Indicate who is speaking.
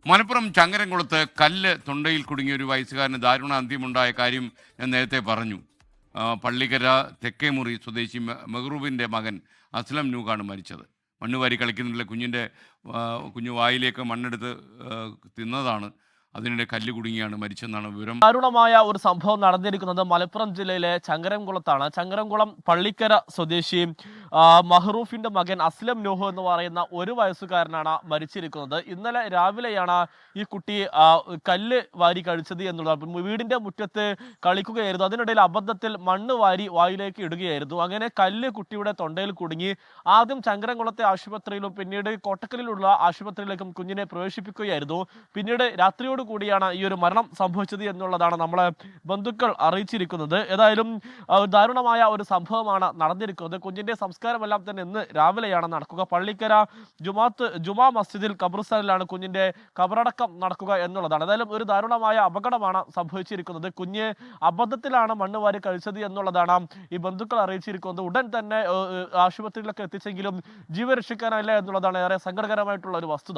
Speaker 1: മലപ്പുറം ചങ്ങരംകുളത്ത് കല്ല് തൊണ്ടയിൽ കുടുങ്ങിയ ഒരു വയസ്സുകാരന് ദാരുണ അന്ത്യമുണ്ടായ കാര്യം ഞാൻ നേരത്തെ പറഞ്ഞു. പള്ളിക്കര തെക്കേമുറി സ്വദേശി മെഹ്റൂബിൻ്റെ മകൻ അസ്ലം നൂഖാണ് മരിച്ചത്. മണ്ണുവാരി കളിക്കുന്നില്ല കുഞ്ഞു വായിലേക്ക് മണ്ണെടുത്ത് തിന്നതാണ്. അതിനിടെ കല്ല് കുടുങ്ങിയാണ് മരിച്ചെന്നാണ് വിവരം.
Speaker 2: ദാരുണമായ ഒരു സംഭവം നടന്നിരിക്കുന്നത് മലപ്പുറം ജില്ലയിലെ ചങ്ങരംകുളത്താണ്. ചങ്ങരംകുളം പള്ളിക്കര സ്വദേശി മഹ്റൂഫിന്റെ മകൻ അസ്ലം നൂഹ് എന്ന് പറയുന്ന ഒരു വയസ്സുകാരനാണ് മരിച്ചിരിക്കുന്നത്. ഇന്നലെ രാവിലെയാണ് ഈ കുട്ടി കല്ല് വാരി കഴിച്ചത് എന്നുള്ളത്. വീടിന്റെ മുറ്റത്ത് കളിക്കുകയായിരുന്നു. അതിനിടയിൽ അബദ്ധത്തിൽ മണ്ണ് വാരി വായിലേക്ക് ഇടുകയായിരുന്നു. അങ്ങനെ കല്ല് കുട്ടിയുടെ തൊണ്ടയിൽ കുടുങ്ങി. ആദ്യം ചങ്ങരംകുളത്തെ ആശുപത്രിയിലും പിന്നീട് കോട്ടക്കലിലുള്ള ആശുപത്രിയിലേക്കും കുഞ്ഞിനെ പ്രവേശിപ്പിക്കുകയായിരുന്നു. പിന്നീട് രാത്രിയോട് കൂടിയാണ് ഈ ഒരു മരണം സംഭവിച്ചത് എന്നുള്ളതാണ് നമ്മളെ ബന്ധുക്കൾ അറിയിച്ചിരിക്കുന്നത്. ഏതായാലും ദാരുണമായ ഒരു സംഭവമാണ് നടന്നിരിക്കുന്നത്. കുഞ്ഞിന്റെ സംസ്കാരമെല്ലാം തന്നെ ഇന്ന് രാവിലെയാണ് നടക്കുക. പള്ളിക്കര ജുമാ മസ്ജിദിൽ ഖബർസ്ഥാനിലാണ് കുഞ്ഞിന്റെ ഖബറടക്കം നടക്കുക എന്നുള്ളതാണ്. ഏതായാലും ഒരു ദാരുണമായ അപകടമാണ് സംഭവിച്ചിരിക്കുന്നത്. കുഞ്ഞ് അബദ്ധത്തിലാണ് മണ്ണ് വാരി കഴിച്ചത് എന്നുള്ളതാണ് ഈ ബന്ധുക്കൾ അറിയിച്ചിരിക്കുന്നത്. ഉടൻ തന്നെ ആശുപത്രിയിലൊക്കെ എത്തിച്ചെങ്കിലും ജീവൻ രക്ഷിക്കാനായില്ല എന്നുള്ളതാണ് ഏറെ സങ്കടകരമായിട്ടുള്ള ഒരു വസ്തുത.